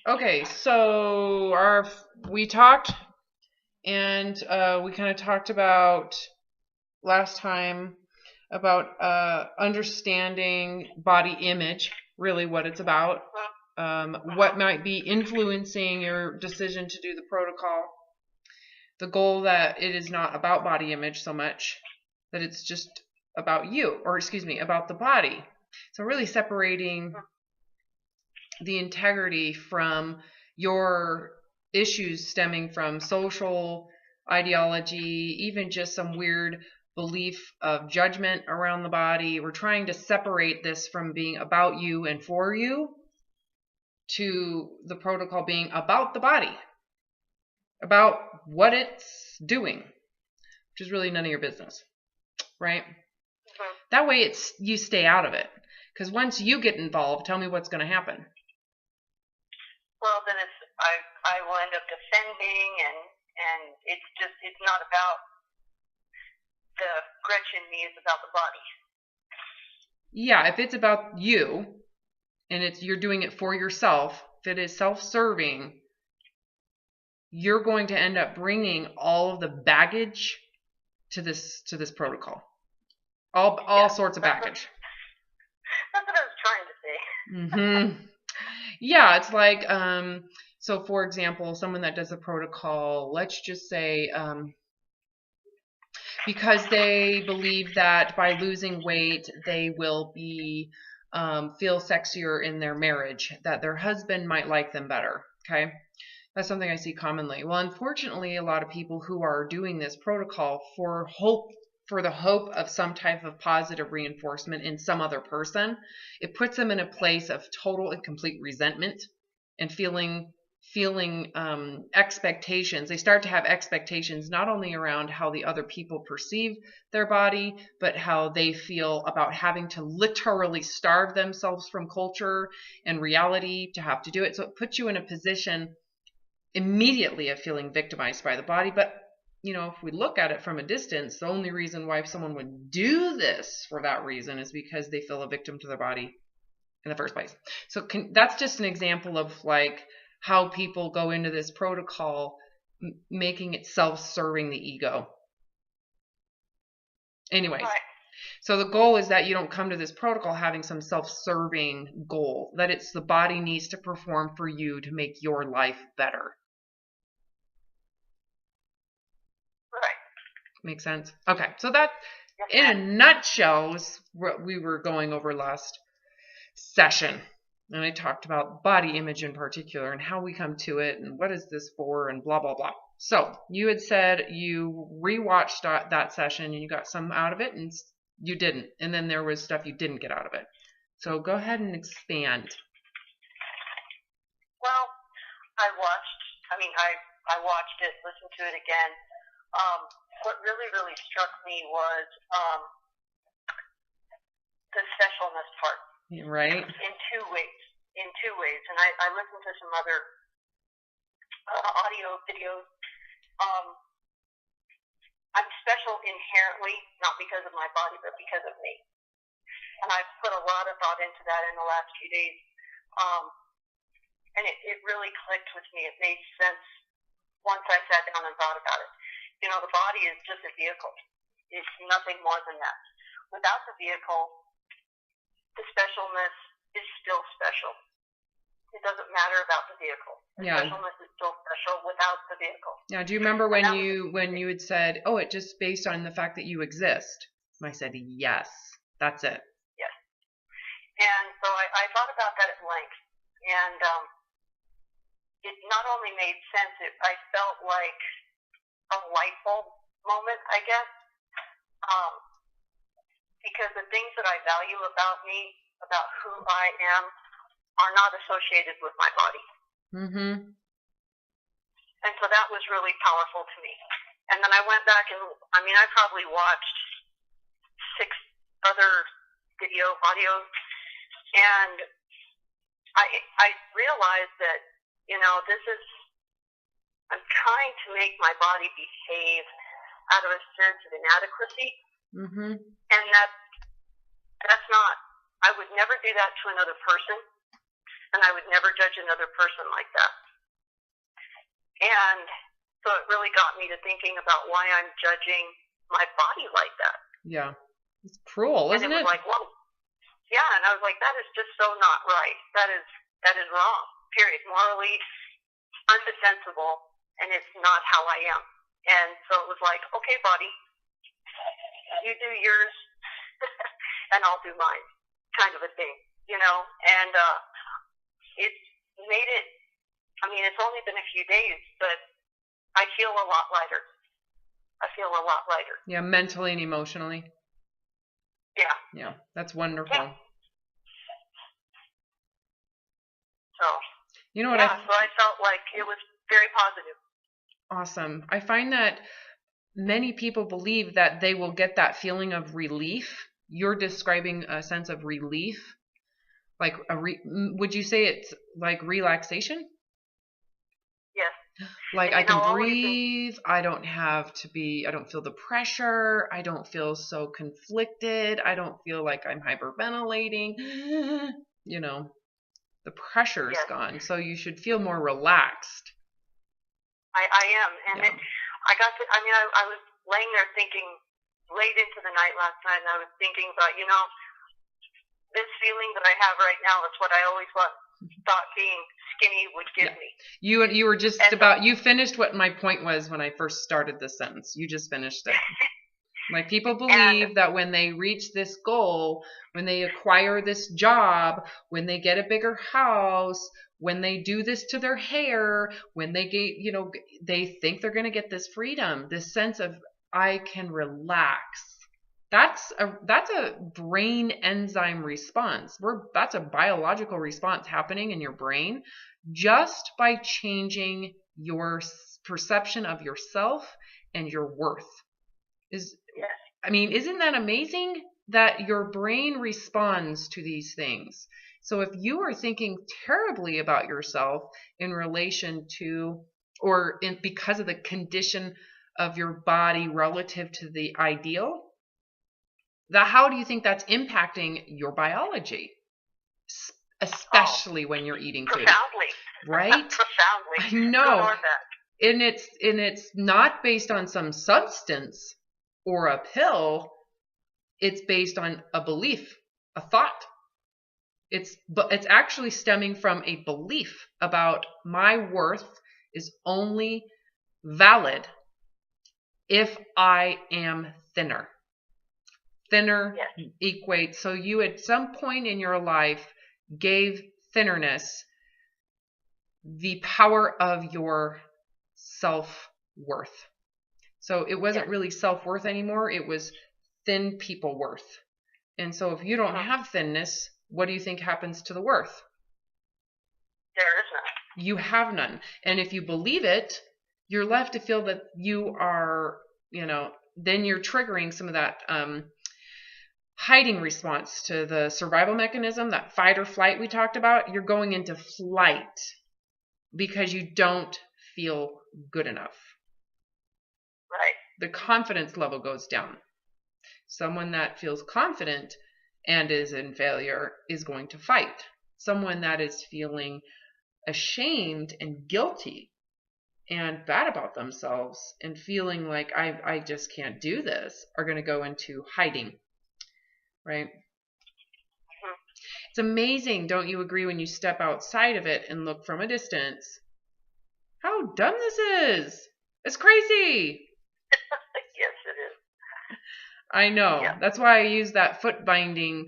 Okay, so we talked and we kind of talked about last time about understanding body image, really what it's about, what might be influencing your decision to do the protocol, the goal that it is not about body image so much, that it's just about you, or excuse me, about the body. So really separating the integrity from your issues stemming from social ideology, even just some weird belief of judgment around the body. We're trying to separate this from being about you and for you to the protocol being about the body, about what it's doing, which is really none of your business, right? That way you stay out of it. Because once you get involved, tell me what's going to happen. Well, then I will end up defending, and it's not about the Gretchen me, it's about the body. Yeah, if it's about you and you're doing it for yourself, if it is self-serving, you're going to end up bringing all of the baggage to this protocol. All sorts of baggage. That's what I was trying to say. Mm-hmm. Yeah, it's like, so for example, someone that does a protocol, let's just say, because they believe that by losing weight, they will be, feel sexier in their marriage, that their husband might like them better. Okay. That's something I see commonly. Well, unfortunately, a lot of people who are doing this protocol for the hope of some type of positive reinforcement in some other person, it puts them in a place of total and complete resentment and feeling expectations. They start to have expectations not only around how the other people perceive their body, but how they feel about having to literally starve themselves from culture and reality to have to do it. So it puts you in a position immediately of feeling victimized by the body. But if we look at it from a distance, the only reason why someone would do this for that reason is because they feel a victim to their body in the first place. So that's just an example of like how people go into this protocol, making it self-serving the ego. Anyways, so the goal is that you don't come to this protocol having some self-serving goal, that it's the body needs to perform for you to make your life better. Makes sense? Okay, so that, in a nutshell, is what we were going over last session. And I talked about body image in particular and how we come to it and what is this for and blah, blah, blah. So you had said you rewatched that session and you got some out of it and you didn't. And then there was stuff you didn't get out of it. So go ahead and expand. Well, I watched it, listened to it again. What really, really struck me was the specialness part. Right. In two ways. And I listened to some other audio videos. I'm special inherently, not because of my body, but because of me. And I've put a lot of thought into that in the last few days. And it really clicked with me. It made sense once I sat down and thought about it. The body is just a vehicle. It's nothing more than that. Without the vehicle, the specialness is still special. It doesn't matter about the vehicle. The specialness is still special without the vehicle. Now, do you remember when you had said, "Oh, it just based on the fact that you exist"? And I said, "Yes, that's it." Yes. And so I thought about that at length, and it not only made sense. I felt like a light bulb moment, I guess, because the things that I value about me, about who I am, are not associated with my body. Mm-hmm. And so that was really powerful to me. And then I went back and, I probably watched 6 other audios, and I realized that, I'm trying to make my body behave out of a sense of inadequacy. Mm-hmm. And that's not, I would never do that to another person. and I would never judge another person like that. And so it really got me to thinking about why I'm judging my body like that. Yeah. It's cruel, isn't it? And it was like, whoa. Yeah, and I was like, that is just so not right. That is wrong, period. Morally undefensible, and it's not how I am. And so it was like, okay, body, you do yours, and I'll do mine, kind of a thing, you know? And it's made it, I mean, it's only been a few days, but I feel a lot lighter. Yeah, mentally and emotionally. Yeah. Yeah, that's wonderful. Yeah. So, you know what? So I felt like it was very positive. Awesome. I find that many people believe that they will get that feeling of relief. You're describing a sense of relief. Like would you say it's like relaxation? Yes. Like I can breathe. I don't feel the pressure. I don't feel so conflicted. I don't feel like I'm hyperventilating. You know, the pressure is gone. So you should feel more relaxed. I am. And I was laying there thinking late into the night last night, and I was thinking about, this feeling that I have right now is what I always thought being skinny would give me. You were just you finished what my point was when I first started this sentence. You just finished it. Like people believe that when they reach this goal, when they acquire this job, when they get a bigger house, when they do this to their hair, when they get, they think they're going to get this freedom, this sense of I can relax. That's a brain enzyme response. That's a biological response happening in your brain just by changing your perception of yourself and your worth. Isn't that amazing that your brain responds to these things? So if you are thinking terribly about yourself in relation to, because of the condition of your body relative to the ideal, how do you think that's impacting your biology? Especially when you're eating food. Profoundly. Right? Profoundly. I know. And it's not based on some substance or a pill. It's based on a belief, a thought. It's actually stemming from a belief about my worth is only valid if I am thinner. Thinner equates. So you at some point in your life gave thinnerness the power of your self-worth. So it wasn't really self-worth anymore. It was thin people worth. And so if you don't have thinness, what do you think happens to the worth? There is none. You have none. And if you believe it, you're left to feel that you are, then you're triggering some of that hiding response to the survival mechanism, that fight or flight we talked about. You're going into flight because you don't feel good enough. Right. The confidence level goes down. Someone that feels confident and is in failure is going to fight. Someone that is feeling ashamed and guilty and bad about themselves and feeling like I just can't do this are going to go into hiding. Right? Mm-hmm. It's amazing, don't you agree, when you step outside of it and look from a distance, how dumb this is. It's crazy. Yes, it is. I know. Yeah. That's why I use that foot binding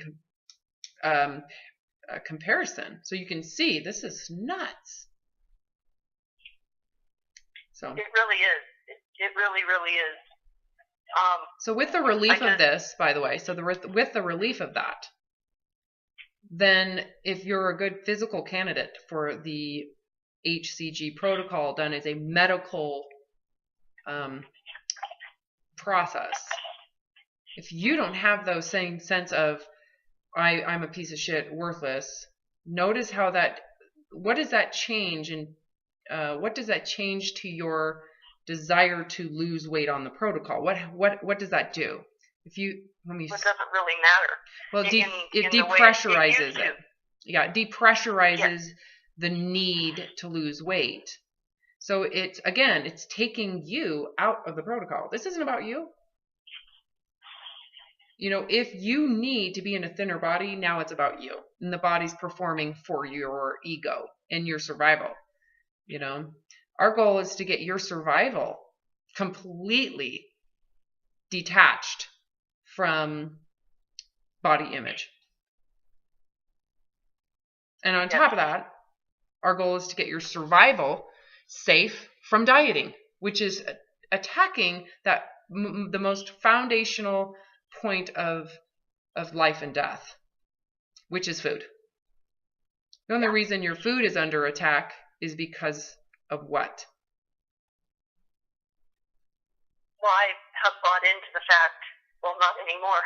comparison. So you can see this is nuts. So it really is. It really, really is. So with the relief of this, by the way, with the relief of that, then if you're a good physical candidate for the HCG protocol done as a medical process, if you don't have those same sense of I'm a piece of shit, worthless, notice how what does that change, and what does that change to your desire to lose weight on the protocol? What does that do? It doesn't really matter. Well, it depressurizes it. Yeah, it depressurizes the need to lose weight. So it's, again, it's taking you out of the protocol. This isn't about you. You know, if you need to be in a thinner body, now it's about you. And the body's performing for your ego and your survival. You know, our goal is to get your survival completely detached from body image. And on top of that, our goal is to get your survival safe from dieting, which is attacking that the most foundational point of life and death, which is food. The only reason your food is under attack is because of what? Well, I have bought into the fact, well, not anymore,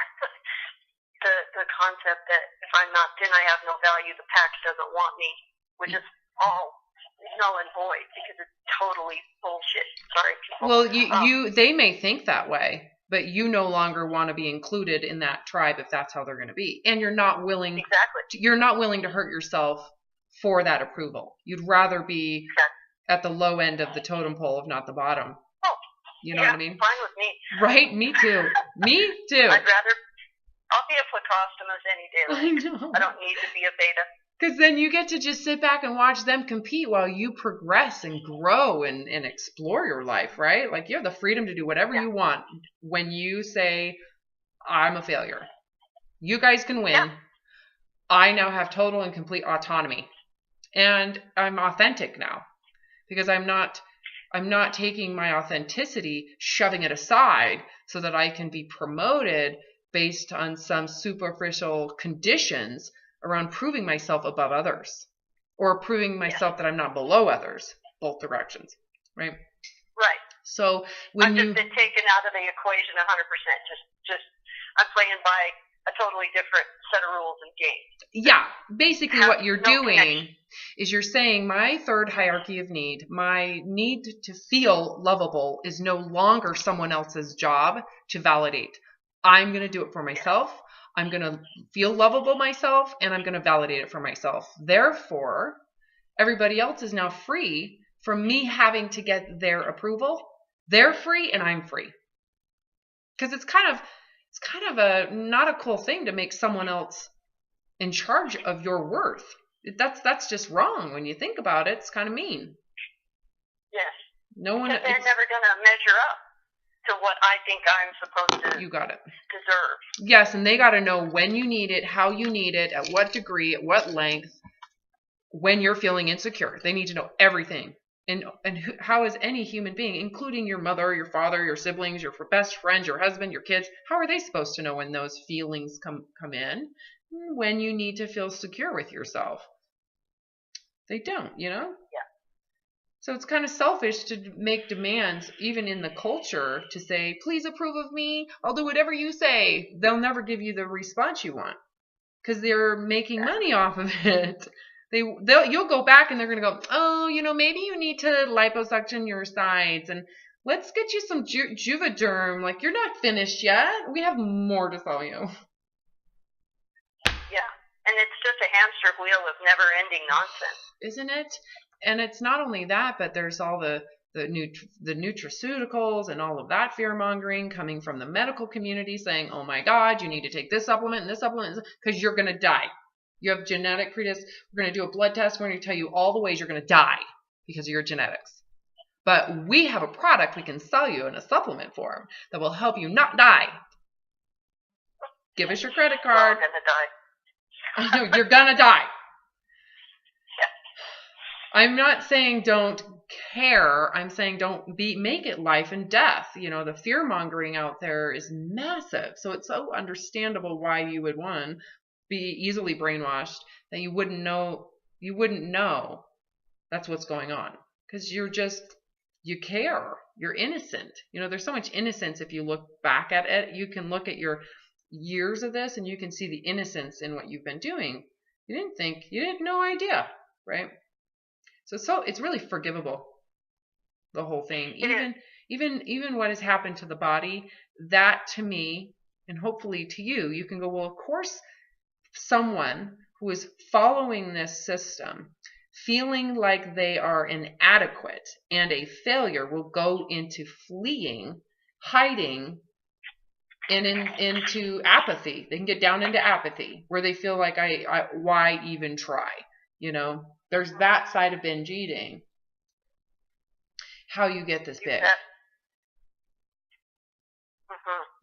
the concept that if I'm not thin, I have no value, the pack doesn't want me, which is all null and void because it's totally bullshit. Sorry, people. Well, they may think that way, but you no longer want to be included in that tribe if that's how they're going to be, and you're not willing. Exactly. You're not willing to hurt yourself for that approval. You'd rather be at the low end of the totem pole, if not the bottom. Oh, you know what I mean? Fine with me. Right? Me too. Me too. I'll be a Placostomus any day. I know. I don't need to be a beta. Because then you get to just sit back and watch them compete while you progress and grow and explore your life, right? Like you have the freedom to do whatever you want when you say, I'm a failure. You guys can win. Yeah. I now have total and complete autonomy. And I'm authentic now. Because I'm not taking my authenticity, shoving it aside so that I can be promoted based on some superficial conditions around proving myself above others or proving myself that I'm not below others, both directions, right? Right. So when I've just been taken out of the equation 100%. Just I'm playing by a totally different set of rules and games. Yeah, basically what you're doing is you're saying my third hierarchy of need, my need to feel lovable is no longer someone else's job to validate. I'm going to do it for myself. I'm going to feel lovable myself, and I'm going to validate it for myself. Therefore, everybody else is now free from me having to get their approval. They're free, and I'm free. Because it's kind of a not a cool thing to make someone else in charge of your worth. That's just wrong when you think about it. It's kind of mean. Yes. No one. Because they're never going to measure up to what I think I'm supposed to. You got it. Deserve. Yes, and they got to know when you need it, how you need it, at what degree, at what length, when you're feeling insecure. They need to know everything. And how is any human being, including your mother, your father, your siblings, your best friends, your husband, your kids, how are they supposed to know when those feelings come in? When you need to feel secure with yourself. They don't, you know? Yeah. So it's kind of selfish to make demands, even in the culture, to say, please approve of me. I'll do whatever you say. They'll never give you the response you want because they're making money off of it. You'll go back and they're going to go, oh, you know, maybe you need to liposuction your sides and let's get you some Juvederm. Like, you're not finished yet. We have more to sell you. Yeah. And it's just a hamster wheel of never-ending nonsense. Isn't it? And it's not only that, but there's all the nutraceuticals and all of that fear-mongering coming from the medical community saying, oh my God, you need to take this supplement and this supplement because you're going to die. You have genetic predisposition. We're going to do a blood test. We're going to tell you all the ways you're going to die because of your genetics. But we have a product we can sell you in a supplement form that will help you not die. Give us your credit card. I'm going to die. I know, you're going to die. I'm not saying don't care. I'm saying make it life and death. You know, the fear mongering out there is massive. So it's so understandable why you would be easily brainwashed that you wouldn't know that's what's going on. Because you care. You're innocent. You know, there's so much innocence if you look back at it. You can look at your years of this and you can see the innocence in what you've been doing. You had no idea, right? So it's really forgivable, the whole thing. Even what has happened to the body, that to me, and hopefully to you, you can go, well, of course, someone who is following this system, feeling like they are inadequate and a failure, will go into fleeing, hiding, and into apathy. They can get down into apathy where they feel like why even try? There's that side of binge eating. How you get this big.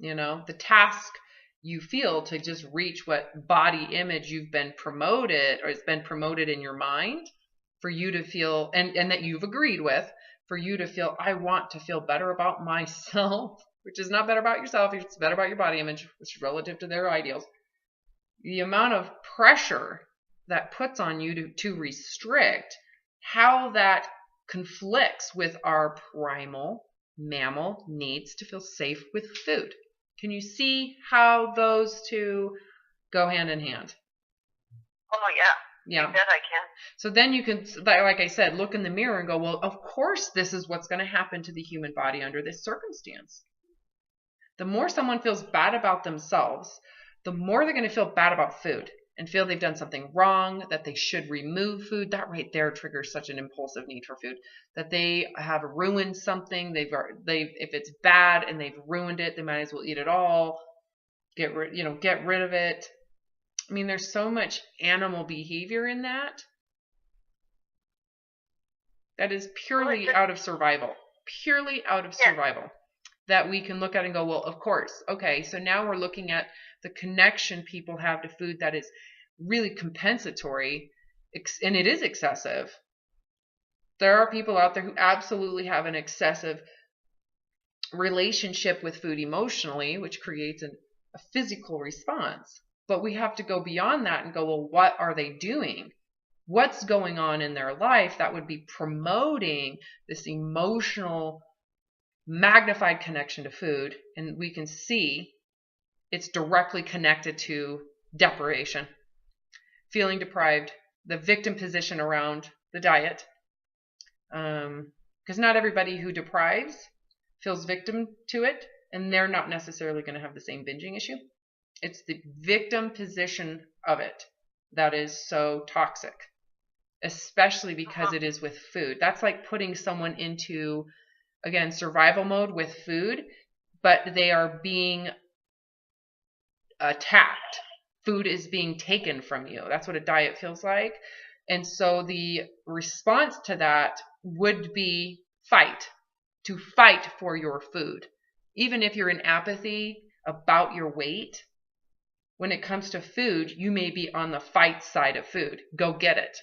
The task you feel to just reach what body image you've been promoted, or it's been promoted in your mind for you to feel, and that you've agreed with, for you to feel, I want to feel better about myself, which is not better about yourself, it's better about your body image, which is relative to their ideals. The amount of pressure that puts on you to restrict, how that conflicts with our primal mammal needs to feel safe with food. Can you see how those two go hand in hand? Oh, yeah. Yeah. I bet I can. So then you can, like I said, look in the mirror and go, well, of course this is what's going to happen to the human body under this circumstance. The more someone feels bad about themselves, the more they're going to feel bad about food and feel they've done something wrong, that they should remove food. That right there triggers such an impulsive need for food, that they have ruined something. If it's bad and they've ruined it, they might as well eat it all. Get rid of it. I mean, there's so much animal behavior in that. That is purely out of survival. Purely out of survival. That we can look at and go, well, of course. Okay, so now we're looking at the connection people have to food that is really compensatory, and it is excessive. There are people out there who absolutely have an excessive relationship with food emotionally, which creates a physical response. But we have to go beyond that and go, well, what are they doing? What's going on in their life that would be promoting this emotional, magnified connection to food? And we can see it's directly connected to deprivation, feeling deprived, the victim position around the diet. Because not everybody who deprives feels victim to it, and they're not necessarily going to have the same binging issue. It's the victim position of it that is so toxic, especially because it is with food. That's like putting someone into, again, survival mode with food, but they are being attacked. Food is being taken from you. That's what a diet feels like. And so the response to that would be fight, to fight for your food. Even if you're in apathy about your weight, when it comes to food, you may be on the fight side of food. Go get it.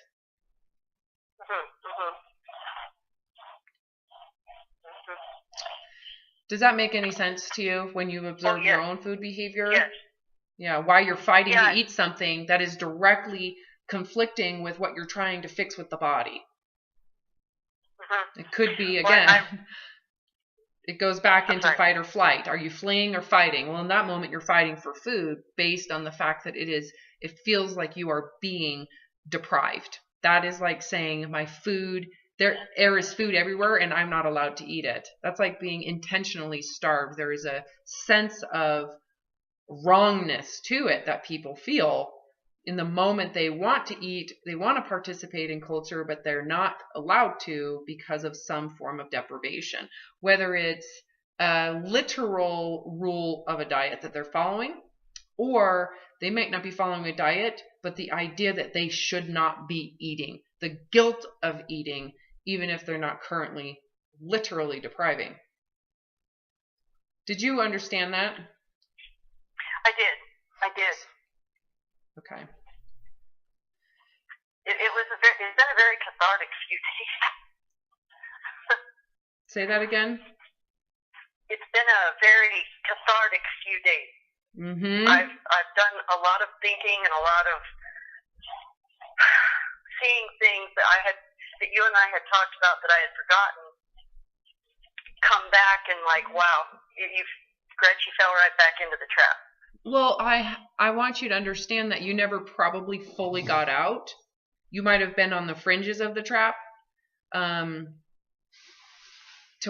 Does that make any sense to you when you observe your own food behavior? Yes. Yeah, why you're fighting to eat something that is directly conflicting with what you're trying to fix with the body. It could be, again, it goes back into fight or flight. Are you fleeing or fighting? Well, in that moment, you're fighting for food based on the fact that it feels like you are being deprived. That is like saying my food, there is food everywhere and I'm not allowed to eat it. That's like being intentionally starved. There is a sense of wrongness to it that people feel in the moment they want to eat, they want to participate in culture, but they're not allowed to because of some form of deprivation. Whether it's a literal rule of a diet that they're following, or they might not be following a diet, but the idea that they should not be eating, the guilt of eating, even if they're not currently literally depriving. Did you understand that? I did. Okay. It's been a very cathartic few days. Say that again. It's been a very cathartic few days. Mm-hmm. I've done a lot of thinking and a lot of seeing things that you and I had talked about that I had forgotten come back and like, wow, Gretchen, you fell right back into the trap. Well, I want you to understand that you never probably fully got out. You might have been on the fringes of the trap, to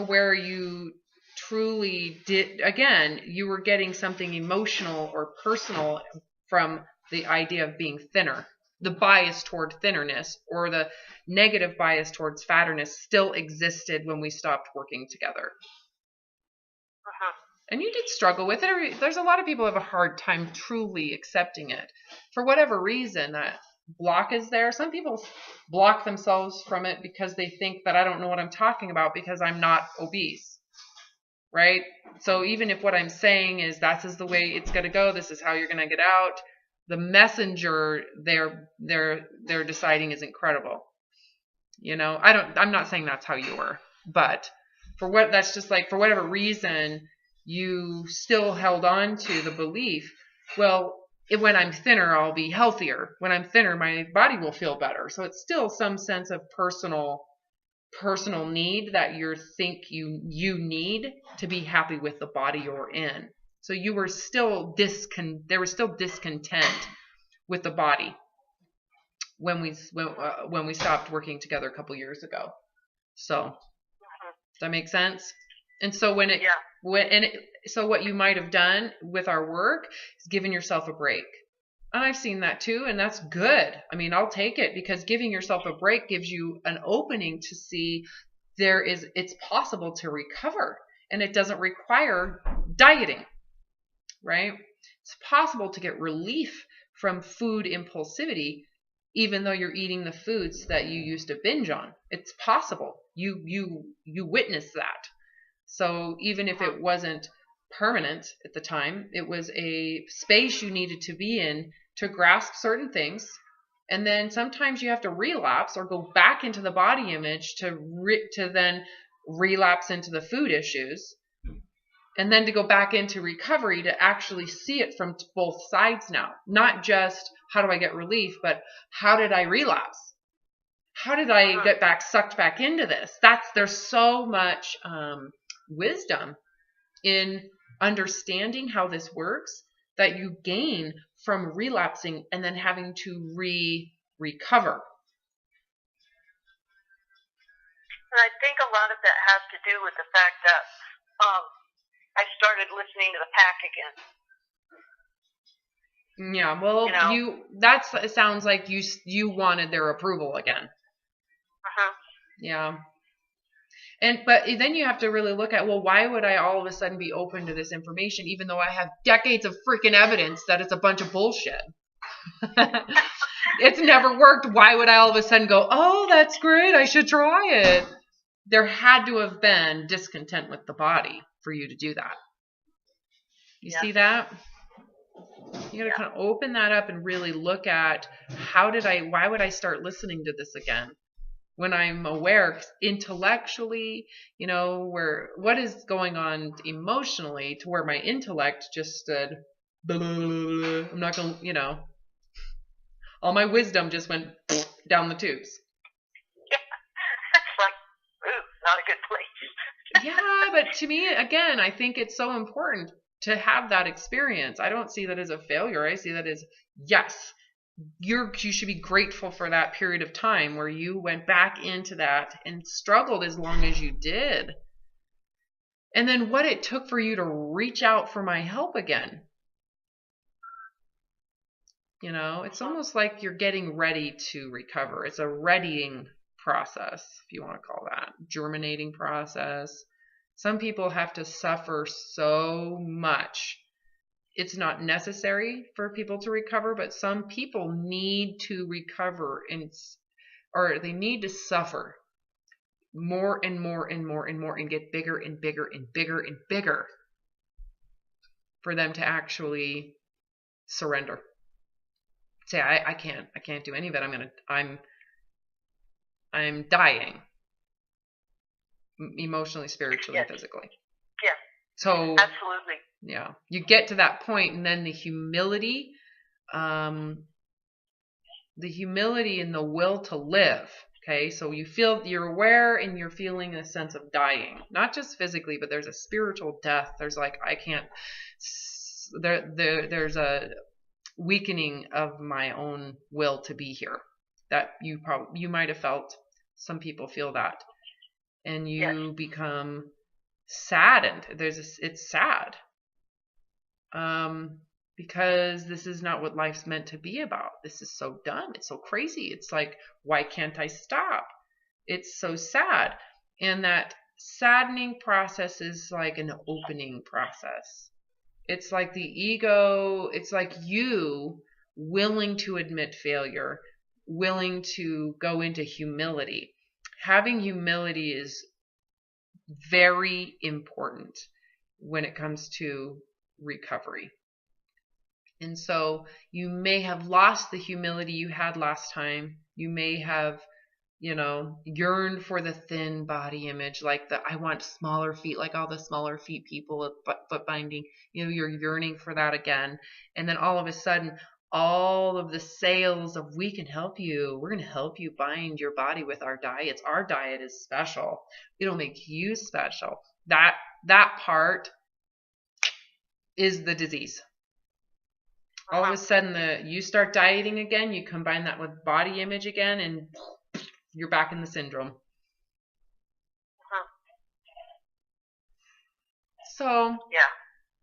where you truly did. Again, you were getting something emotional or personal from the idea of being thinner, the bias toward thinnerness or the negative bias towards fatterness still existed when we stopped working together. And you did struggle with it. There's a lot of people who have a hard time truly accepting it. For whatever reason, that block is there. Some people block themselves from it because they think that I don't know what I'm talking about because I'm not obese. Right? So even if what I'm saying is that is the way it's going to go, this is how you're going to get out, the messenger they're deciding is incredible. You know, I'm not saying that's how you were, but that's just like for whatever reason you still held on to the belief, well, when I'm thinner I'll be healthier. When I'm thinner my body will feel better. So it's still some sense of personal need that you think you need to be happy with the body you're in. So you were still there was still discontent with the body when we stopped working together a couple years ago. So does that make sense? And so so what you might have done with our work is giving yourself a break. And I've seen that too, and that's good. I mean, I'll take it because giving yourself a break gives you an opening to see it's possible to recover, and it doesn't require dieting, right? It's possible to get relief from food impulsivity even though you're eating the foods that you used to binge on. It's possible. You witness that. So even if it wasn't permanent at the time, it was a space you needed to be in to grasp certain things. And then sometimes you have to relapse or go back into the body image to then relapse into the food issues. And then to go back into recovery to actually see it from both sides now. Not just how do I get relief, but how did I relapse? How did I get sucked back into this? There's so much wisdom in understanding how this works that you gain from relapsing and then having to recover. And I think a lot of that has to do with the fact that I started listening to the pack again. Yeah, well, it sounds like you wanted their approval again. Yeah. But then you have to really look at, well, why would I all of a sudden be open to this information even though I have decades of freaking evidence that it's a bunch of bullshit? It's never worked. Why would I all of a sudden go, oh, that's great, I should try it? There had to have been discontent with the body for you to do that. You see that? You got to kind of open that up and really look at why would I start listening to this again? When I'm aware intellectually, what is going on emotionally to where my intellect just said, blah, blah, blah, I'm not going to, all my wisdom just went down the tubes. It's like, ooh, not a good place. Yeah, but to me, again, I think it's so important to have that experience. I don't see that as a failure. I see that as, yes, you should be grateful for that period of time where you went back into that and struggled as long as you did. And then what it took for you to reach out for my help again. It's almost like you're getting ready to recover. It's a readying process, if you want to call that. Germinating process. Some people have to suffer so much. It's not necessary for people to recover, but some people need to recover or they need to suffer more and more and more and more and get bigger and bigger and bigger and bigger for them to actually surrender. Say, I can't do any of it. I'm dying. Emotionally, spiritually, and physically. Yeah. So absolutely. Yeah. You get to that point and then the humility and the will to live. Okay. So you're aware and you're feeling a sense of dying, not just physically, but there's a spiritual death. There's like, there's a weakening of my own will to be here that you might have felt. Some people feel that. And you become saddened. It's sad. because this is not what life's meant to be about. This is so dumb. It's so crazy. It's like, why can't I stop? It's so sad. And that saddening process is like an opening process. It's like the ego, it's like you willing to admit failure, willing to go into humility. Having humility is very important when it comes to recovery. And so you may have lost the humility you had last time. You may have, yearned for the thin body image, like I want smaller feet, like all the smaller feet people with foot binding. You're yearning for that again. And then all of a sudden, all of the sales of we can help you. We're going to help you bind your body with our diets. Our diet is special. It'll make you special. That part is the disease. All of a sudden, you start dieting again, you combine that with body image again, and you're back in the syndrome. So,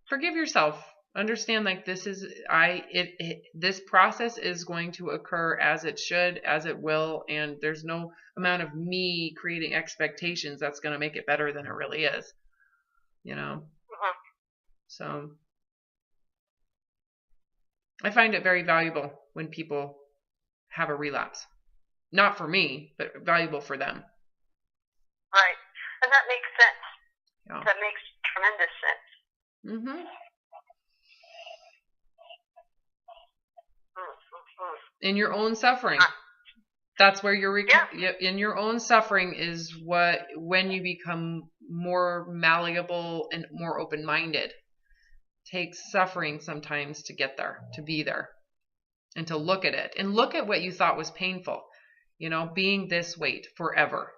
forgive yourself. Understand, like, this process is going to occur as it should, as it will, and there's no amount of me creating expectations that's going to make it better than it really is. So I find it very valuable when people have a relapse. Not for me, but valuable for them. Right. And that makes sense. Yeah. That makes tremendous sense. Mm-hmm. In your own suffering. That's where you're in your own suffering is when you become more malleable and more open-minded. Takes suffering sometimes to get there, to be there, and to look at it and look at what you thought was painful. Being this weight forever.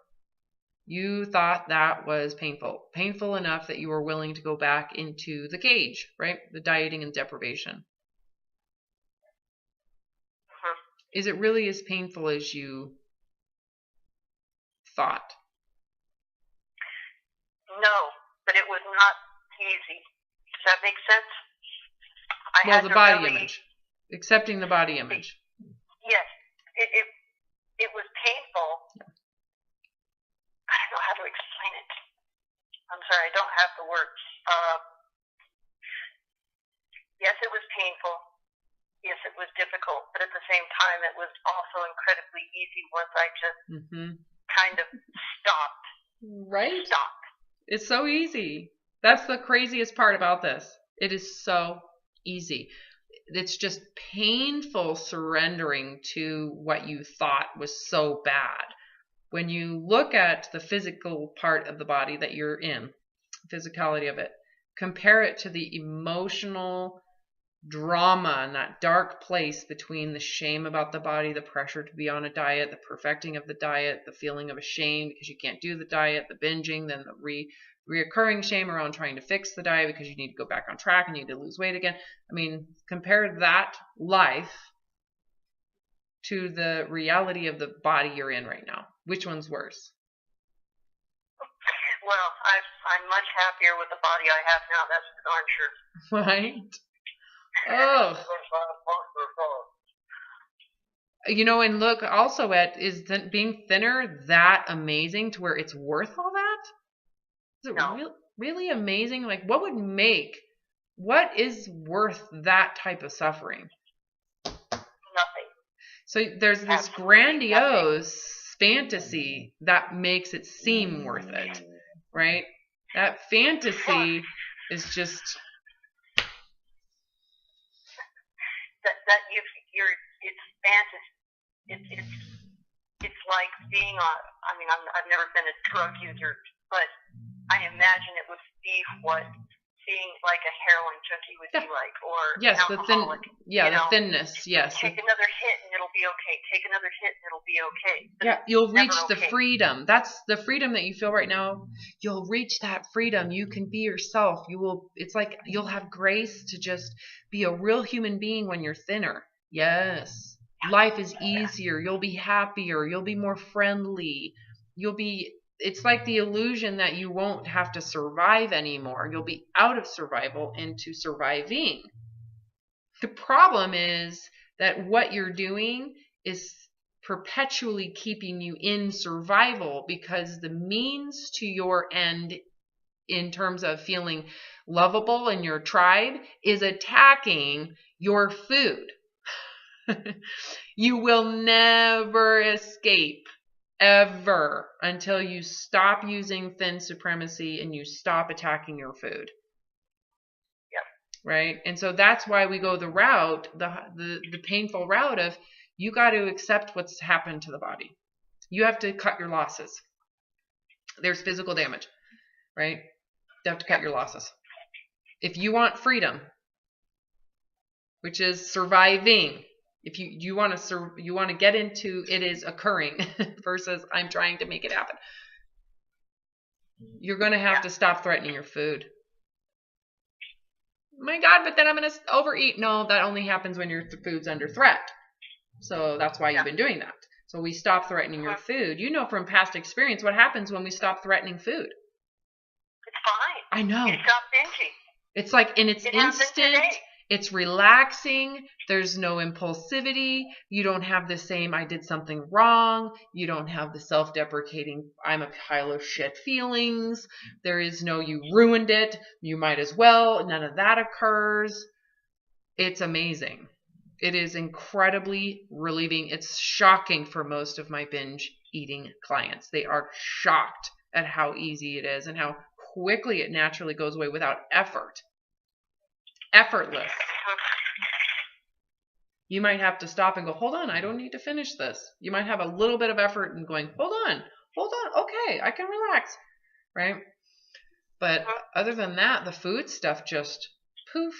You thought that was painful enough that you were willing to go back into the cage, right? The dieting and deprivation. Is it really as painful as you thought? No, but it was not easy. Does that make sense? The body image. Accepting the body image. Yes. It was painful. I don't know how to explain it. I'm sorry, I don't have the words. Yes, it was painful. Yes, it was difficult. But at the same time, it was also incredibly easy once I just kind of stopped. Right? Stopped. It's so easy. That's the craziest part about this. It is so easy. It's just painful surrendering to what you thought was so bad. When you look at the physical part of the body that you're in, physicality of it, compare it to the emotional drama and that dark place between the shame about the body, the pressure to be on a diet, the perfecting of the diet, the feeling of shame because you can't do the diet, the binging, then the reoccurring shame around trying to fix the diet because you need to go back on track and you need to lose weight again. I mean, compare that life to the reality of the body you're in right now. Which one's worse? Well, I'm much happier with the body I have now. That's for darn sure. Right? Oh. And look also at, is being thinner that amazing to where it's worth all that? Is it really amazing? Like, what is worth that type of suffering? Nothing. So there's this grandiose fantasy that makes it seem worth it, right? That fantasy is just... It's fantasy. It's like being on, I've never been a drug user, but I imagine it would be what being like a heroin junkie would be like, or alcoholic. The thinness, yes. Take another hit and it'll be okay. Take another hit and it'll be okay. But you'll reach the freedom. That's the freedom that you feel right now. You'll reach that freedom. You can be yourself. It's like you'll have grace to just be a real human being when you're thinner. Yes. Life is easier. You'll be happier. You'll be more friendly. It's like the illusion that you won't have to survive anymore. You'll be out of survival into surviving. The problem is that what you're doing is perpetually keeping you in survival, because the means to your end in terms of feeling lovable in your tribe is attacking your food. You will never escape, ever, until you stop using thin supremacy and you stop attacking your food. Yep. Right? And so that's why we go the route, the painful route of, you got to accept what's happened to the body. You have to cut your losses. There's physical damage, right? You have to cut your losses. If you want freedom, which is surviving, if you want to get into it is occurring versus I'm trying to make it happen, you're going to have to stop threatening your food. My God, but then I'm going to overeat. No, that only happens when your food's under threat. So that's why you've been doing that. So we stop threatening your food. You know from past experience what happens when we stop threatening food. It's fine. I know. You stop binging. It's like, and it's instant. It's relaxing. There's no impulsivity. You don't have the same, I did something wrong. You don't have the self-deprecating, I'm a pile of shit feelings. There is no, you ruined it. You might as well. None of that occurs. It's amazing. It is incredibly relieving. It's shocking for most of my binge eating clients. They are shocked at how easy it is and how quickly it naturally goes away without effort. Effortless. You might have to stop and go, hold on, I don't need to finish this. You might have a little bit of effort in going, hold on, okay, I can relax, right? But other than that, the food stuff just poof,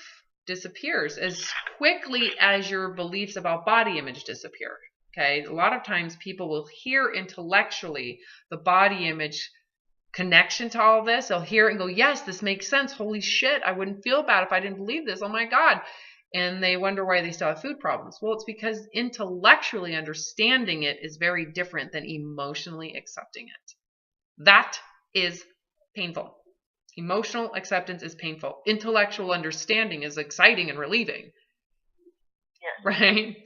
disappears as quickly as your beliefs about body image disappear. Okay, a lot of times people will hear intellectually the body image connection to all this. They'll hear it and go, yes, this makes sense. Holy shit, I wouldn't feel bad if I didn't believe this. Oh my God. And they wonder why they still have food problems. Well, it's because intellectually understanding it is very different than emotionally accepting it. That is painful. Emotional acceptance is painful. Intellectual understanding is exciting and relieving. Yes. Right?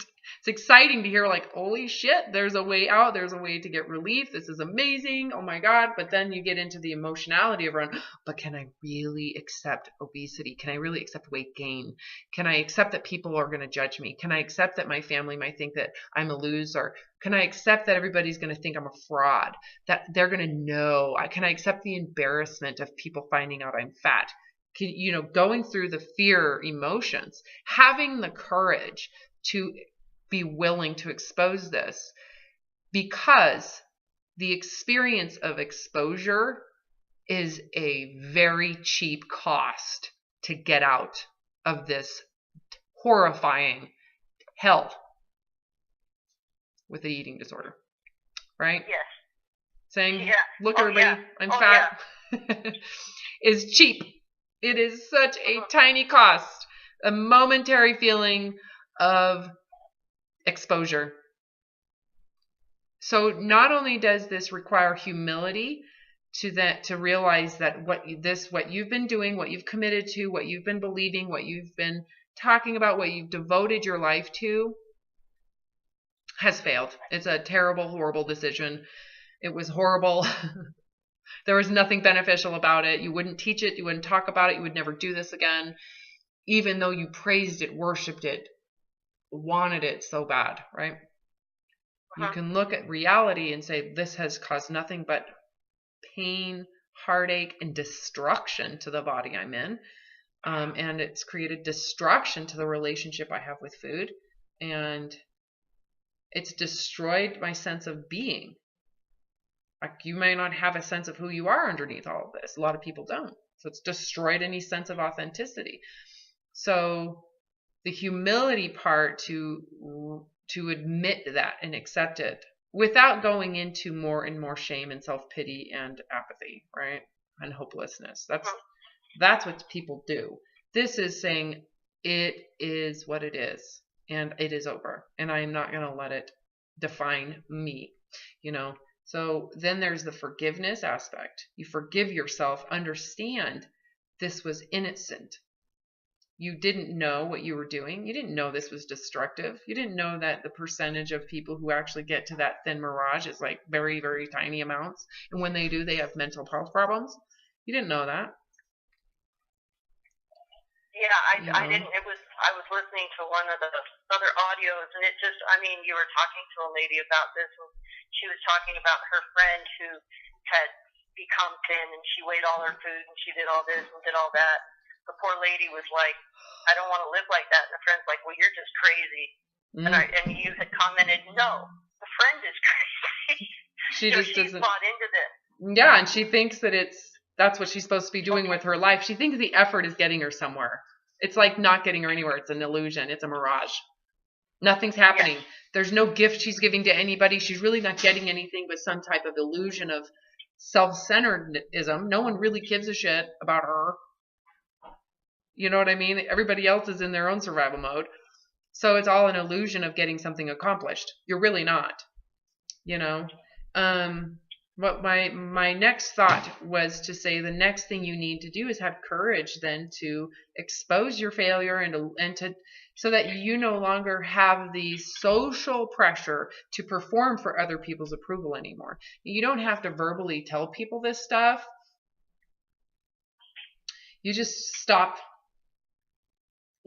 It's exciting to hear like, holy shit, there's a way out. There's a way to get relief. This is amazing. Oh my God. But then you get into the emotionality of around, but can I really accept obesity? Can I really accept weight gain? Can I accept that people are going to judge me? Can I accept that my family might think that I'm a loser? Can I accept that everybody's going to think I'm a fraud? That they're going to know? Can I accept the embarrassment of people finding out I'm fat? Going through the fear emotions, having the courage to be willing to expose this, because the experience of exposure is a very cheap cost to get out of this horrifying hell with the eating disorder, right? Yes. Saying, look, everybody, I'm fat, is cheap. It is such a tiny cost, a momentary feeling of exposure. So not only does this require humility to realize that what you've been doing, what you've committed to, what you've been believing, what you've been talking about, what you've devoted your life to has failed. It's a terrible, horrible decision. It was horrible. There was nothing beneficial about it. You wouldn't teach it. You wouldn't talk about it. You would never do this again, even though you praised it, worshiped it, wanted it so bad, right? You can look at reality and say, this has caused nothing but pain, heartache, and destruction to the body I'm in. And it's created destruction to the relationship I have with food. And it's destroyed my sense of being. Like, you may not have a sense of who you are underneath all of this. A lot of people don't. So it's destroyed any sense of authenticity. So the humility part to admit that and accept it without going into more and more shame and self-pity and apathy, right? And hopelessness. That's what people do. This is saying it is what it is and it is over. And I'm not going to let it define me, So then there's the forgiveness aspect. You forgive yourself, understand this was innocent. you didn't know what you were doing. You didn't know this was destructive. You didn't know that the percentage of people who actually get to that thin mirage is like very, very tiny amounts. And when they do, they have mental health problems. You didn't know that. Yeah, I didn't. I was listening to one of the other audios, and it just, I mean, you were talking to a lady about this, and she was talking about her friend who had become thin, and she weighed all her food, and she did all this and did all that. The poor lady was like, I don't want to live like that. And the friend's like, well, you're just crazy. And you had commented, no, the friend is crazy. She just she's doesn't bought into this. Yeah, and she thinks that that's what she's supposed to be doing with her life. She thinks the effort is getting her somewhere. It's like not getting her anywhere. It's an illusion. It's a mirage. Nothing's happening. Yes. There's no gift she's giving to anybody. She's really not getting anything but some type of illusion of self-centeredism. No one really gives a shit about her. You know what I mean? Everybody else is in their own survival mode. So it's all an illusion of getting something accomplished. You're really not. You know? What my next thought was to say the next thing you need to do is have courage then to expose your failure and to so that you no longer have the social pressure to perform for other people's approval anymore. You don't have to verbally tell people this stuff. You just stop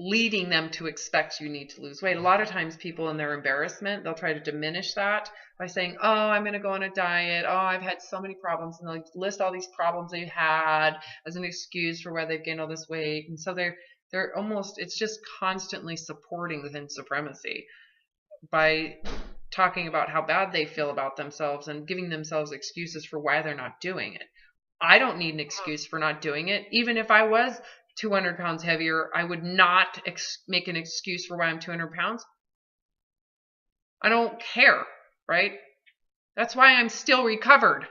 leading them to expect you need to lose weight. A lot of times people in their embarrassment, they'll try to diminish that by saying, oh, I'm going to go on a diet. Oh, I've had so many problems. And they'll list all these problems they've had as an excuse for why they've gained all this weight. And so they're almost, it's just constantly supporting the thin supremacy by talking about how bad they feel about themselves and giving themselves excuses for why they're not doing it. I don't need an excuse for not doing it. Even if I was 200 pounds heavier, I would not make an excuse for why I'm 200 pounds. I don't care, right? That's why I'm still recovered.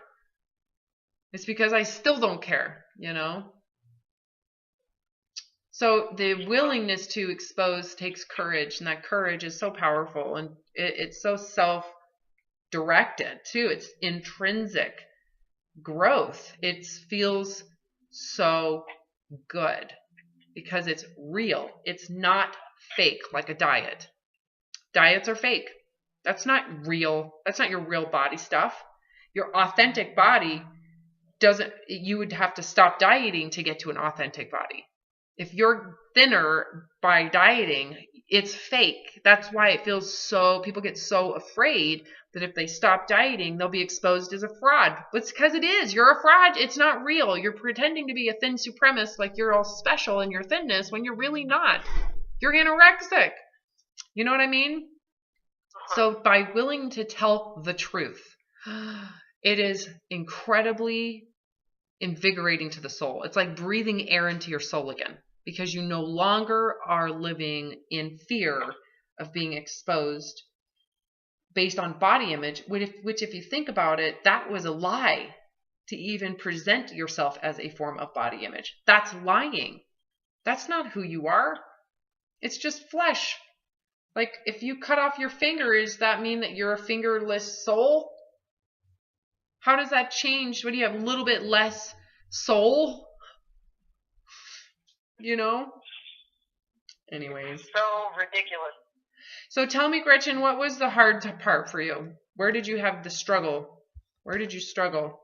It's because I still don't care, you know? So the willingness to expose takes courage, and that courage is so powerful, and it's so self-directed too. It's intrinsic growth. It feels so good because it's real. It's not fake like a diet. Diets are fake. That's not real. That's not your real body stuff. Your authentic body you would have to stop dieting to get to an authentic body. If you're thinner by dieting, it's fake. That's why it feels so, people get so afraid that if they stop dieting, they'll be exposed as a fraud. But it's because it is. You're a fraud. It's not real. You're pretending to be a thin supremacist like you're all special in your thinness when you're really not. You're anorexic. You know what I mean? So by willing to tell the truth, it is incredibly invigorating to the soul. It's like breathing air into your soul again, because you no longer are living in fear of being exposed based on body image, which if you think about it, that was a lie to even present yourself as a form of body image. That's lying. That's not who you are. It's just flesh. Like if you cut off your finger, does that mean that you're a fingerless soul? How does that change? What do you have, a little bit less soul? You know? Anyways. So ridiculous. So tell me, Gretchen, what was the hard part for you? Where did you have the struggle? Where did you struggle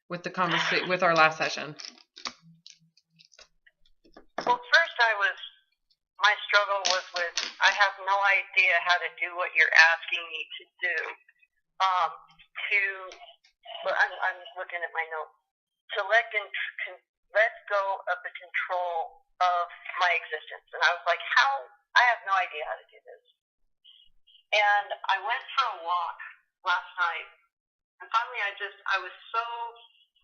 with the conversation, with our last session? Well, first my struggle was with, I have no idea how to do what you're asking me to do. I'm looking at my notes. To let go of the control of my existence. And I was like, I have no idea how to do this. And I went for a walk last night. And finally this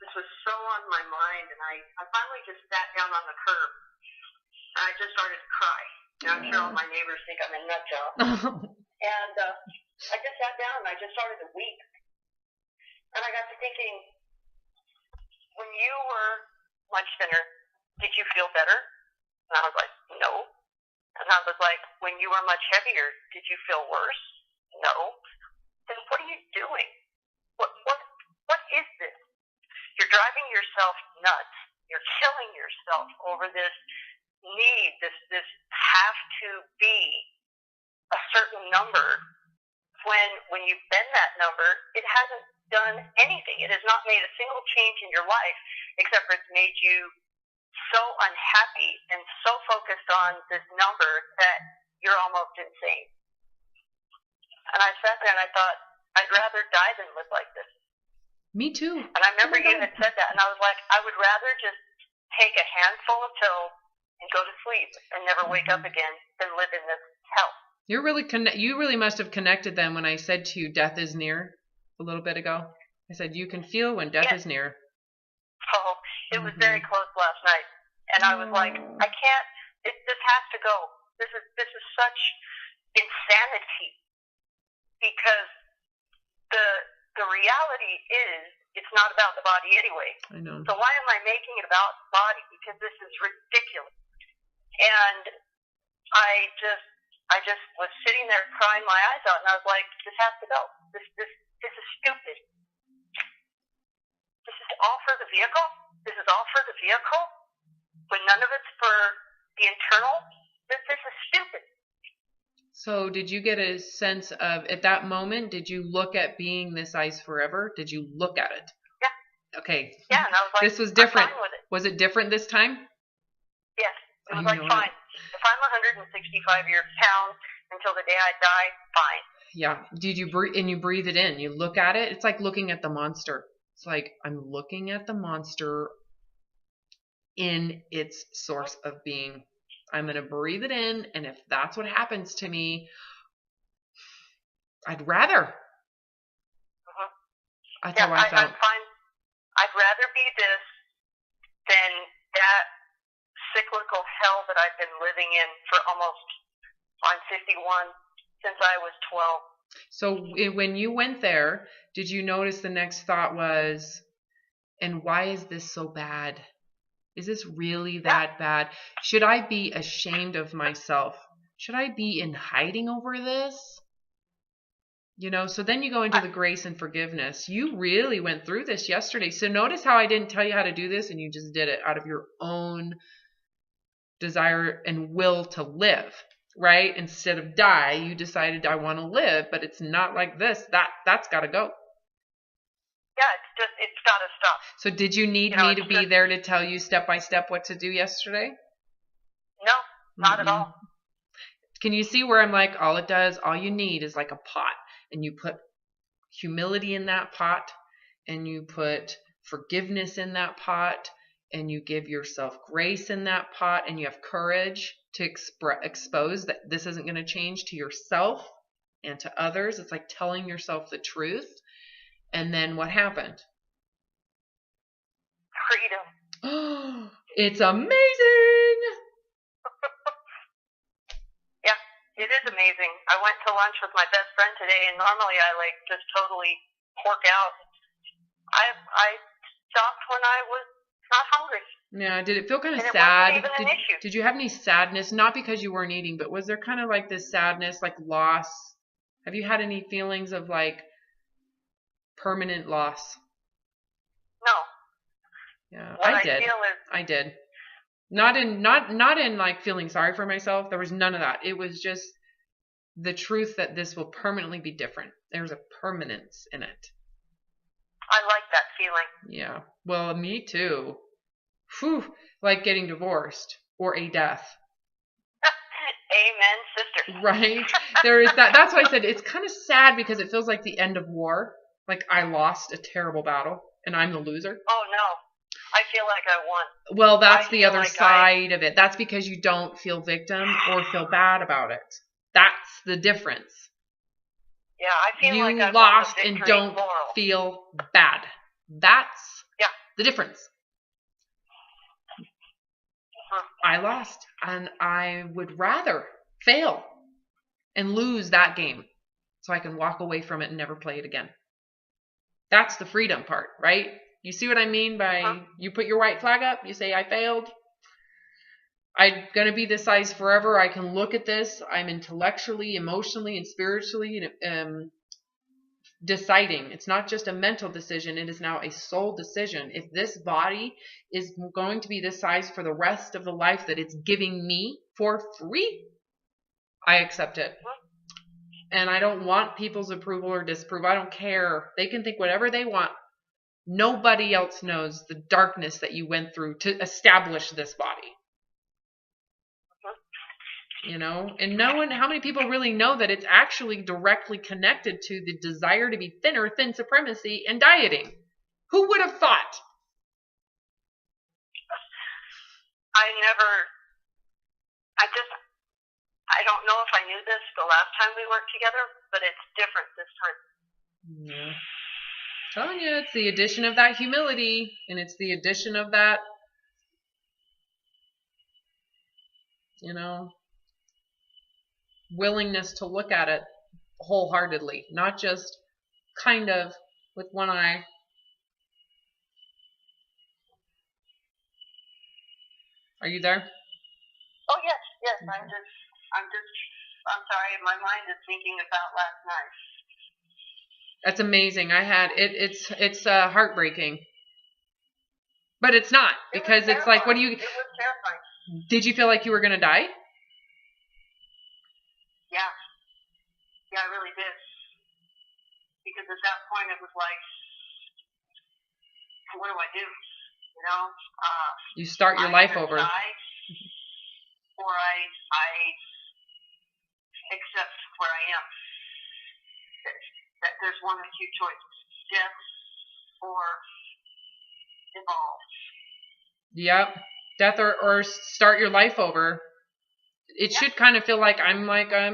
was so on my mind. And I finally just sat down on the curb. And I just started to cry. And I'm sure all my neighbors think I'm a nut job. And I just sat down and I just started to weep. And I got to thinking, when you were much thinner, did you feel better? And I was like, no. And I was like, when you were much heavier, did you feel worse? No. Then what are you doing? What is this? You're driving yourself nuts. You're killing yourself over this need, this have to be a certain number. When you've been that number, it hasn't done anything. It has not made a single change in your life, except for it's made you so unhappy and so focused on this number that you're almost insane. And I sat there and I thought, I'd rather die than live like this. Me too. And I remember you had said that, and I was like, I would rather just take a handful of pills and go to sleep and never wake up again than live in this hell. You really must have connected then when I said to you, death is near, a little bit ago. I said, you can feel when death is near. Oh, it was very close last night. And I was like, I can't, this has to go. This is such insanity. Because the reality is, it's not about the body anyway. I know. So why am I making it about the body? Because this is ridiculous. And I just was sitting there crying my eyes out, and I was like, this has to go. This is stupid. This is all for the vehicle? This is all for the vehicle? When none of it's for the internal? This is stupid. So did you get a sense of, at that moment, did you look at being this ice forever? Did you look at it? Yeah. Okay. Yeah, and I was like, this was different. I'm fine with it. Was it different this time? Yes. It was like, fine. If I'm 165 years pounds until the day I die, fine. Yeah. Did you breathe, and you breathe it in? You look at it. It's like looking at the monster. It's like, I'm looking at the monster in its source of being. I'm going to breathe it in, and if that's what happens to me, I'd rather. That's how I felt. I'm fine. I'd rather be this than that cyclical hell that I've been living in for almost, I'm 51, since I was 12. So when you went there, did you notice the next thought was, and why is this so bad? Is this really that bad? Should I be ashamed of myself? Should I be in hiding over this? You know, so then you go into the grace and forgiveness. You really went through this yesterday. So notice how I didn't tell you how to do this and you just did it out of your own desire and will to live, right? Instead of die, you decided I want to live, but it's not like this. That's got to go. Yeah, it's got to stop. So did you need me to be there to tell you step by step what to do yesterday? No, not at all. Can you see where I'm like, all you need is like a pot, and you put humility in that pot, and you put forgiveness in that pot, and you give yourself grace in that pot, and you have courage to expose that this isn't going to change to yourself and to others. It's like telling yourself the truth. And then what happened? Freedom. It's amazing. Yeah, it is amazing. I went to lunch with my best friend today, and normally I just totally pork out. I stopped when I was not hungry. Yeah, did it feel kind of sad? Did you have any sadness? Not because you weren't eating, but was there kind of like this sadness, like loss? Have you had any feelings of like permanent loss? No. Yeah, what I did. I did. Not in like feeling sorry for myself. There was none of that. It was just the truth that this will permanently be different. There's a permanence in it. I like that feeling. Yeah. Well, me too. Whew. Like getting divorced or a death. Amen, sister. Right? There is that. That's why I said it's kind of sad because it feels like the end of war. Like I lost a terrible battle and I'm the loser. Oh, no. I feel like I won. Well, that's the other side of it. That's because you don't feel victim or feel bad about it. That's the difference. Yeah, I feel like I lost and don't feel bad. That's the difference. I lost, and I would rather fail and lose that game so I can walk away from it and never play it again. That's the freedom part, right? You see what I mean by you put your white flag up, you say, I failed. I'm going to be this size forever. I can look at this. I'm intellectually, emotionally, and spiritually deciding. It's not just a mental decision. It is now a soul decision. If this body is going to be this size for the rest of the life that it's giving me for free, I accept it. And I don't want people's approval or disapproval. I don't care. They can think whatever they want. Nobody else knows the darkness that you went through to establish this body. You know, and no one, how many people really know that it's actually directly connected to the desire to be thinner, thin supremacy, and dieting? Who would have thought? I don't know if I knew this the last time we worked together, but it's different this time. Yeah. I'm telling you, it's the addition of that humility, and it's the addition of that, you know, willingness to look at it wholeheartedly, not just kind of with one eye. Are you there? Oh yes. I'm sorry, my mind is thinking about last night. That's amazing. I had it's heartbreaking. But it's not, because it's like, what do you... It was terrifying. Did you feel like you were going to die? Yeah. Yeah, I really did. Because at that point it was like, what do I do? You know? You start your life over. Die, or I accept where I am. That there's one of two choices. Death or evolve. Yep. Death or start your life over. It should kind of feel like I'm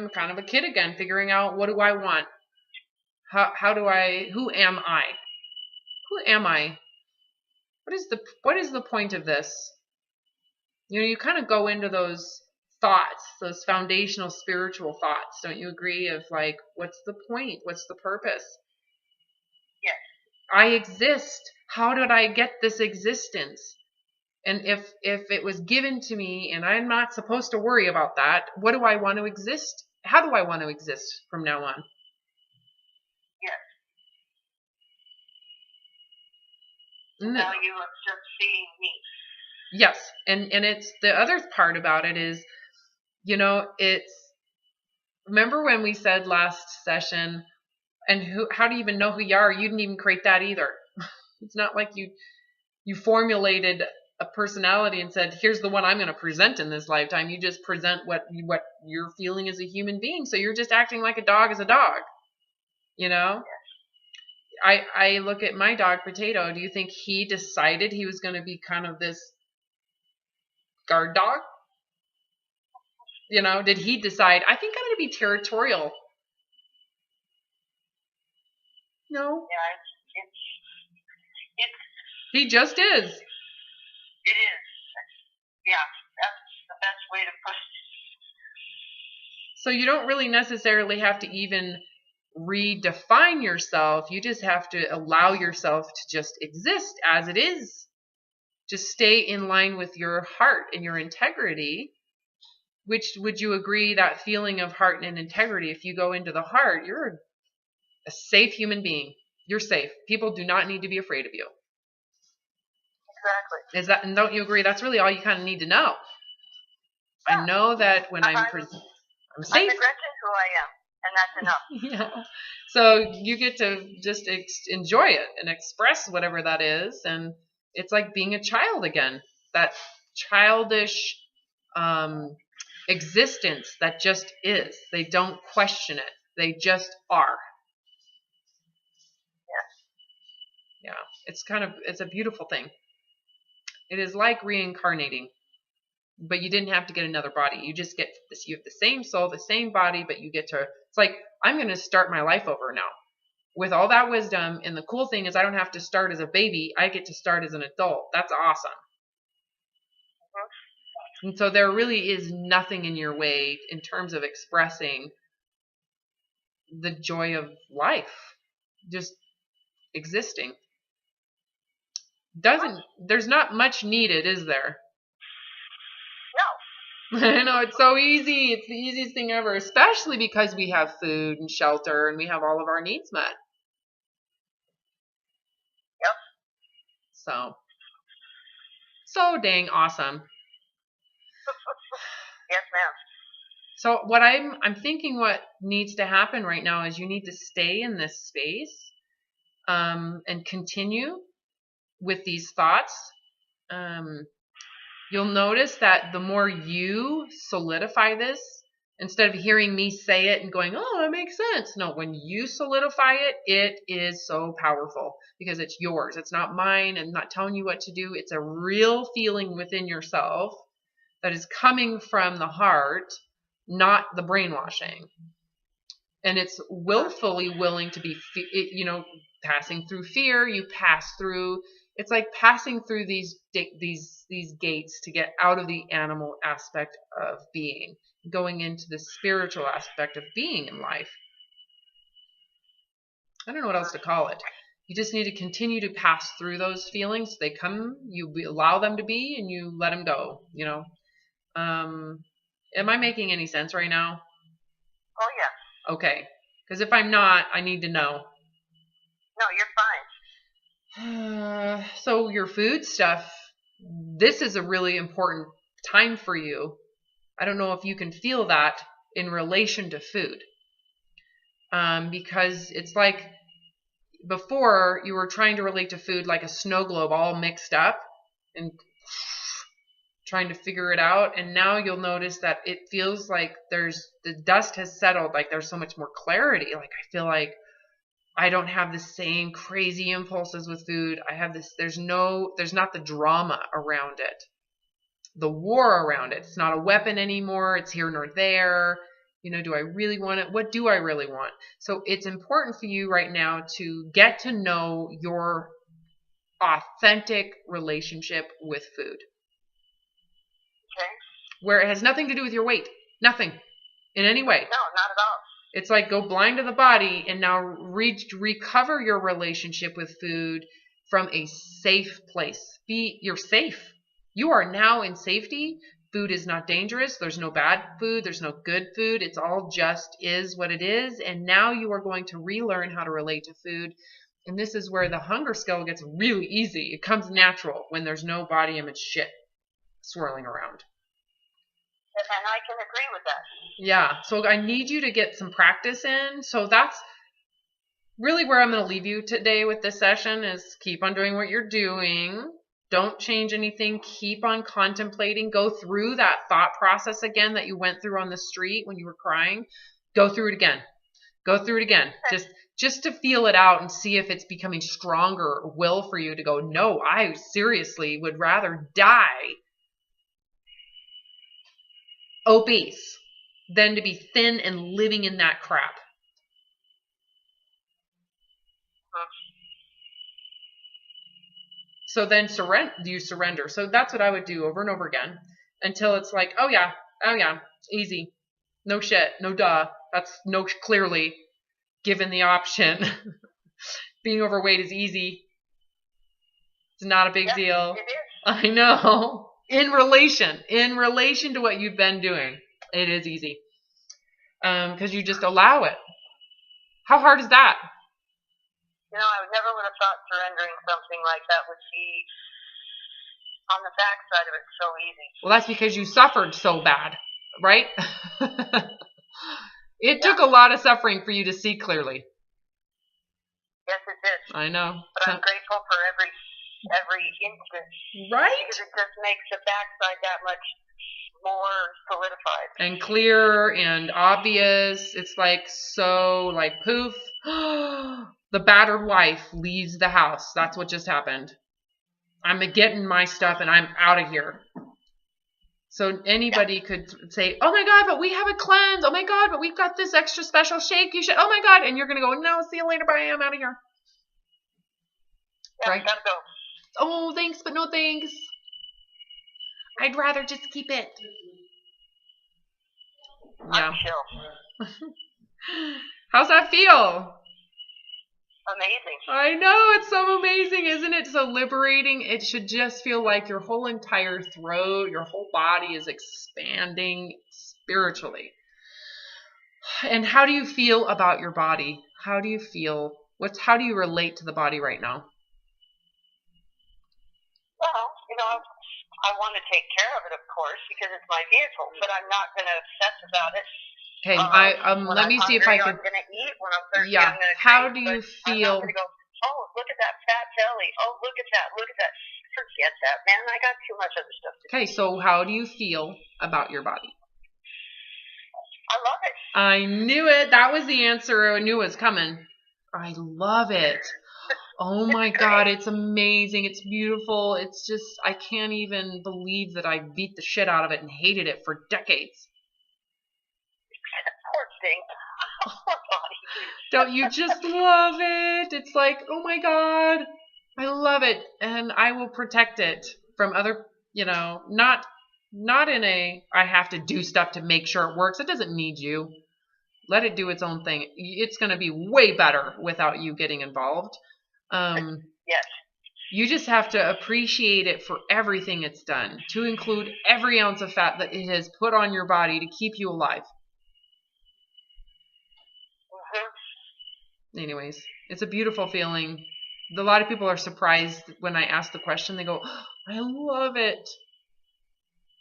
kind of a kid again, figuring out, what do I want? Who am I? Who am I? What is the point of this? You know, you kind of go into those thoughts, those foundational spiritual thoughts, don't you agree? Of like, what's the point? What's the purpose? Yes. I exist. How did I get this existence? And if it was given to me and I'm not supposed to worry about that, what do I want to exist? How do I want to exist from now on? Yes. The value of just being me. Yes. And it's the other part about it is, you know, remember when we said last session, and how do you even know who you are? You didn't even create that either. It's not like you formulated a personality and said, here's the one I'm going to present in this lifetime. You just present what you're feeling as a human being. So you're just acting like a dog is a dog. You know? I look at my dog, Potato. Do you think he decided he was going to be kind of this guard dog? You know, did he decide, I think I'm going to be territorial? No. Yeah, He just is. It is. Yeah, that's the best way to put it. So you don't really necessarily have to even redefine yourself. You just have to allow yourself to just exist as it is. Just stay in line with your heart and your integrity. Which, would you agree, that feeling of heart and integrity, if you go into the heart, you're a safe human being. You're safe. People do not need to be afraid of you. Exactly. And don't you agree? That's really all you kind of need to know. Yeah. I know that when I'm safe. I'm addressing who I am, and that's enough. Yeah. So you get to just enjoy it and express whatever that is, and it's like being a child again. That childish existence that just is. They don't question it. They just are. Yeah. It's a beautiful thing. It is like reincarnating, but you didn't have to get another body. You just get this. You have the same soul, the same body, but you get to, it's like, I'm going to start my life over now with all that wisdom. And the cool thing is I don't have to start as a baby. I get to start as an adult. That's awesome. And so there really is nothing in your way in terms of expressing the joy of life, just existing. There's not much needed, is there? No. I know, it's so easy. It's the easiest thing ever, especially because we have food and shelter and we have all of our needs met. So dang awesome. Yes, ma'am. So what I'm thinking what needs to happen right now is you need to stay in this space and continue with these thoughts. You'll notice that the more you solidify this, instead of hearing me say it and going, oh, that makes sense. No, when you solidify it, it is so powerful because it's yours. It's not mine and not telling you what to do. It's a real feeling within yourself that is coming from the heart, not the brainwashing. And it's willfully willing to be, passing through fear. You pass through. It's like passing through these gates to get out of the animal aspect of being, going into the spiritual aspect of being in life. I don't know what else to call it. You just need to continue to pass through those feelings. They come, you allow them to be, and you let them go. Am I making any sense right now? Oh, yeah. Okay. Because if I'm not, I need to know. No, you're fine. So your food stuff, this is a really important time for you. I don't know if you can feel that in relation to food. Because it's like before you were trying to relate to food like a snow globe all mixed up and trying to figure it out, and now you'll notice that it feels like the dust has settled, like there's so much more clarity. Like I feel like I don't have the same crazy impulses with food. I have this, there's not the drama around it, the war around it. It's not a weapon anymore. It's here nor there. Do I really want it? What do I really want? So it's important for you right now to get to know your authentic relationship with food. Okay. Where it has nothing to do with your weight. Nothing. In any way. No, not at all. It's like go blind to the body and now recover your relationship with food from a safe place. You're safe. You are now in safety. Food is not dangerous. There's no bad food. There's no good food. It's all just is what it is. And now you are going to relearn how to relate to food. And this is where the hunger scale gets really easy. It comes natural when there's no body image shit swirling around. And I can agree with that. Yeah. So I need you to get some practice in. So that's really where I'm going to leave you today with this session is keep on doing what you're doing. Don't change anything. Keep on contemplating. Go through that thought process again that you went through on the street when you were crying. Go through it again. Go through it again. Just to feel it out and see if it's becoming stronger will for you to go, no, I seriously would rather die obese than to be thin and living in that crap. So then you surrender. So that's what I would do over and over again until it's like, oh yeah, easy. No shit, no duh. That's no clearly given the option. Being overweight is easy. It's not a big deal. It is. I know. In relation to what you've been doing, it is easy. Because you just allow it. How hard is that? I never would have thought surrendering something like that would be on the backside of it so easy. Well, that's because you suffered so bad, right? It took a lot of suffering for you to see clearly. Yes, it did. I know. But I'm grateful for every instant. Right? Because it just makes the backside that much more solidified. And clear and obvious. It's like so like poof. The battered wife leaves the house. That's what just happened. I'm getting my stuff and I'm out of here. So anybody could say, oh my God, but we have a cleanse. Oh my God, but we've got this extra special shake. You should, oh my God. And you're going to go, no, see you later. Bye. I'm out of here. Yeah, right? Gotta go. Oh, thanks, but no thanks. I'd rather just keep it. Yeah. I'm chill. How's that feel? Amazing. I know, it's so amazing, isn't it? So liberating. It should just feel like your whole entire throat, your whole body is expanding spiritually. And how do you feel about your body? How do you feel? How do you relate to the body right now? I want to take care of it, of course, because it's my vehicle, but I'm not going to obsess about it. Okay, let me see if I can. I'm going to eat. When I'm thirsty, yeah. I'm going to How drink. do you I'm feel? not going to go, oh, look at that fat belly. Oh, look at that. Look at that. Forget that, man. I got too much other stuff to do. Okay, so how do you feel about your body? I love it. I knew it. That was the answer. I knew it was coming. I love it. Oh my God, it's amazing. It's beautiful. It's just, I can't even believe that I beat the shit out of it and hated it for decades. Poor thing. Poor body. Don't you just love it? It's like, oh my God, I love it. And I will protect it from other, not in a, I have to do stuff to make sure it works. It doesn't need you. Let it do its own thing. It's going to be way better without you getting involved. Yes. You just have to appreciate it for everything it's done, to include every ounce of fat that it has put on your body to keep you alive. Mm-hmm. Anyways, it's a beautiful feeling. A lot of people are surprised when I ask the question. They go, oh, I love it.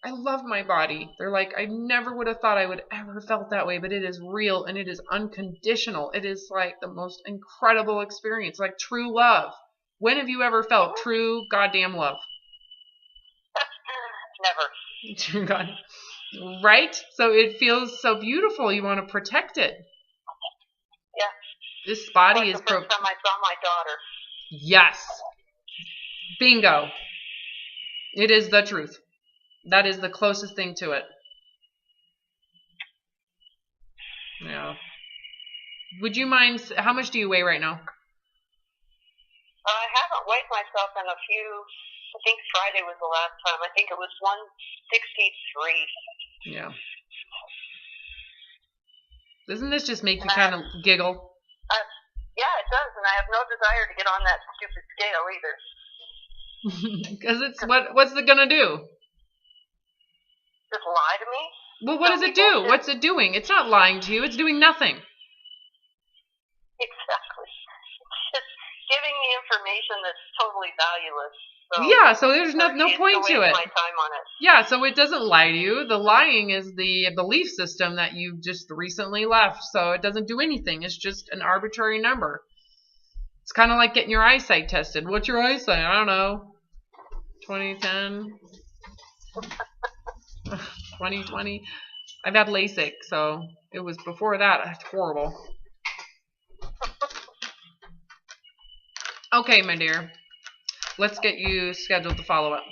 I love my body. They're like, I never would have thought I would ever felt that way, but it is real and it is unconditional. It is like the most incredible experience, like true love. When have you ever felt true goddamn love? Never. True God. Right? So it feels so beautiful. You want to protect it. Yeah. This body like is... the first time I saw my daughter. Yes. Bingo. It is the truth. That is the closest thing to it. Yeah. Would you mind... How much do you weigh right now? I haven't weighed myself in a few... I think Friday was the last time. I think it was 163. Yeah. Doesn't this just make you kind of giggle? Yeah, it does, and I have no desire to get on that stupid scale either. Because it's what's it gonna do? Just lie to me? Well, what does it do? What's it doing? It's not lying to you. It's doing nothing. Exactly. It's just giving me information that's totally valueless. So yeah, so there's no point to it. My time on it. Yeah, so it doesn't lie to you. The lying is the belief system that you just recently left. So it doesn't do anything. It's just an arbitrary number. It's kind of like getting your eyesight tested. What's your eyesight? I don't know. 2010. 2020. I've had LASIK, so it was before that. It's horrible. Okay, my dear. Let's get you scheduled to follow up.